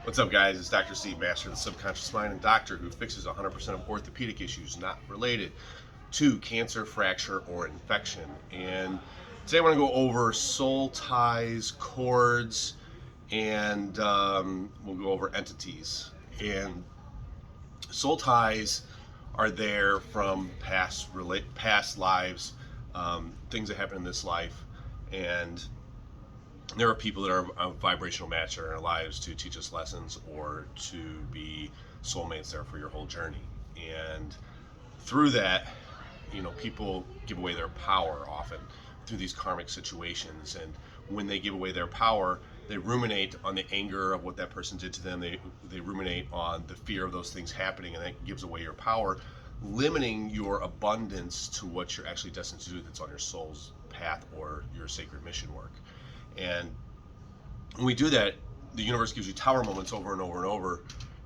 What's up, guys? It's Dr. Steve, master of the subconscious mind and doctor who fixes 100% of orthopedic issues not related to cancer, fracture, or infection. And today I want to go over soul ties, chords, and we'll go over entities. And soul ties are there from past lives, things that happen in this life, and there are people that are a vibrational match in our lives to teach us lessons or to be soulmates there for your whole journey. And through that, people give away their power often through these karmic situations. And when they give away their power, they ruminate on the anger of what that person did to them. They ruminate on the fear of those things happening, and that gives away your power, limiting your abundance to what you're actually destined to do that's on your soul's path or your sacred mission work. And when we do that, the universe gives you tower moments over and over and over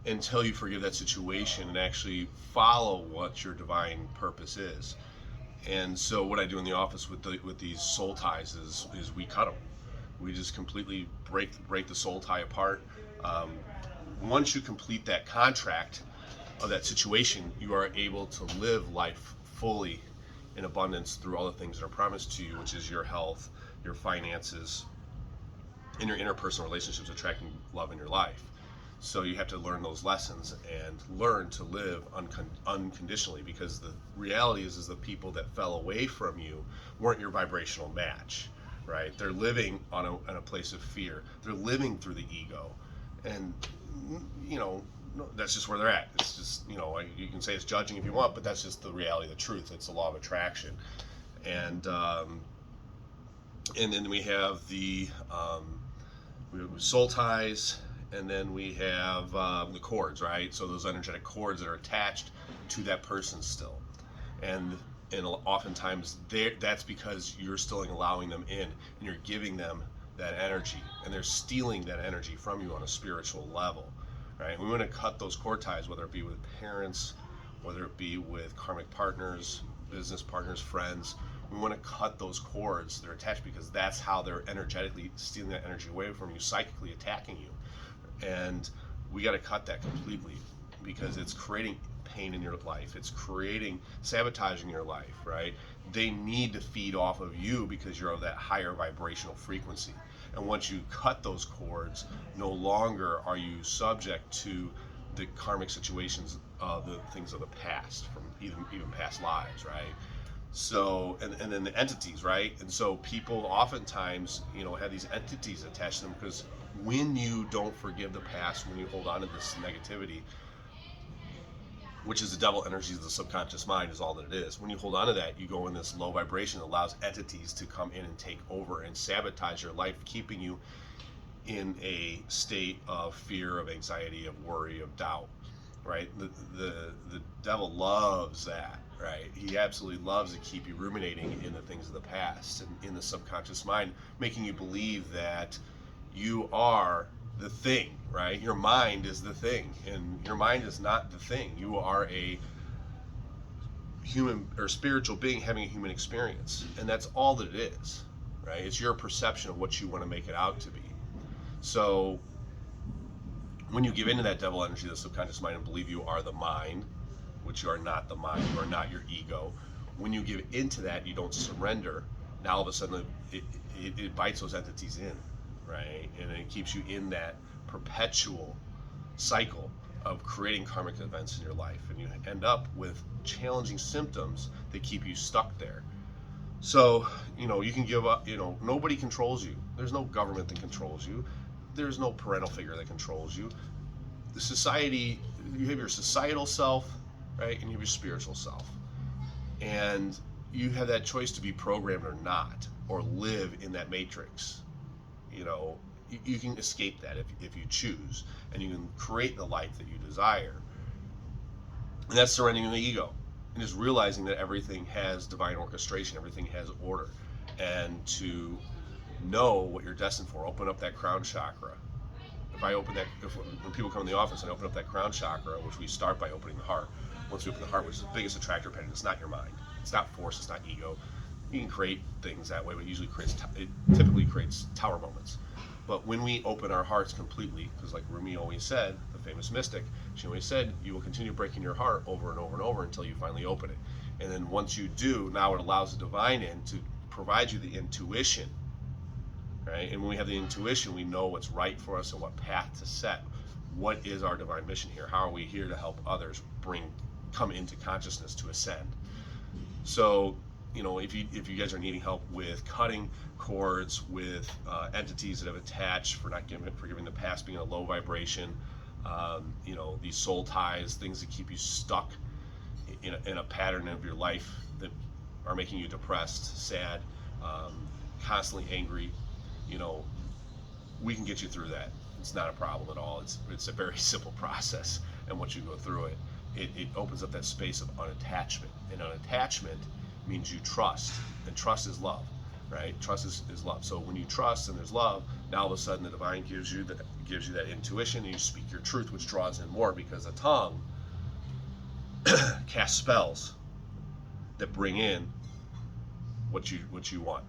until you forgive that situation and actually follow what your divine purpose is. And so what I do in the office with these soul ties is we cut them. We just completely break the soul tie apart. Once you complete that contract of that situation, you are able to live life fully in abundance through all the things that are promised to you, which is your health, your finances, and your interpersonal relationships, attracting love in your life. So you have to learn those lessons and learn to live unconditionally, because the reality is the people that fell away from you weren't your vibrational match, right? They're living on a place of fear. They're living through the ego, and that's just where they're at. It's just, you can say it's judging if you want, but that's just the reality, the truth. It's the law of attraction. And then we have the soul ties, and then we have the chords, right? So those energetic chords that are attached to that person still, and oftentimes that's because you're still allowing them in, and you're giving them that energy, and they're stealing that energy from you on a spiritual level, right? We want to cut those cord ties, whether it be with parents, whether it be with karmic partners, business partners, friends. We want to cut those cords that are attached, because that's how they're energetically stealing that energy away from you, psychically attacking you. And we got to cut that completely, because it's creating pain in your life. It's creating sabotaging your life, right? They need to feed off of you because you're of that higher vibrational frequency. And once you cut those cords, no longer are you subject to the karmic situations of the things of the past, from even past lives, right? So, and then the entities, right? And so people oftentimes, have these entities attached to them, because when you don't forgive the past, when you hold on to this negativity, which is the devil energies of the subconscious mind, is all that it is. When you hold on to that, you go in this low vibration that allows entities to come in and take over and sabotage your life, keeping you in a state of fear, of anxiety, of worry, of doubt, right? The devil loves that, right? He absolutely loves to keep you ruminating in the things of the past and in the subconscious mind, making you believe that you are the thing, right? Your mind is the thing, and your mind is not the thing. You are a human or spiritual being having a human experience, and that's all that it is, right? It's your perception of what you want to make it out to be. So when you give into that devil energy, the subconscious mind, and believe you are the mind, which you are not the mind, you are not your ego. When you give into that, you don't surrender. Now all of a sudden it bites those entities in, right? And it keeps you in that perpetual cycle of creating karmic events in your life, and you end up with challenging symptoms that keep you stuck there. So, you can give up. Nobody controls you. There's no government that controls you. There's no parental figure that controls you. The society, you have your societal self, right? And you have your spiritual self. And you have that choice to be programmed or not, or live in that matrix. You can escape that if you choose, and you can create the life that you desire. And that's surrendering the ego, and just realizing that everything has divine orchestration, everything has order, and to know what you're destined for. Open up that crown chakra. When people come in the office and open up that crown chakra, which we start by opening the heart. Once we open the heart, which is the biggest attractor pattern, it's not your mind, it's not force, it's not ego. You can create things that way, but it typically creates tower moments. But when we open our hearts completely, because like Rumi always said, the famous mystic, she always said, you will continue breaking your heart over and over and over until you finally open it. And then once you do, now it allows the divine in to provide you the intuition, right? And when we have the intuition, we know what's right for us and what path to set. What is our divine mission here? How are we here to help others come into consciousness to ascend? So, if you guys are needing help with cutting cords, with entities that have attached for forgiving the past, being a low vibration, these soul ties, things that keep you stuck in a pattern of your life that are making you depressed, sad, constantly angry, we can get you through that. It's not a problem at all. It's a very simple process, and once you go through it, it opens up that space of unattachment. And unattachment means you trust, and trust is love, right? Trust is love. So when you trust and there's love, now all of a sudden the divine gives you that intuition, and you speak your truth, which draws in more, because the tongue casts spells that bring in what you want.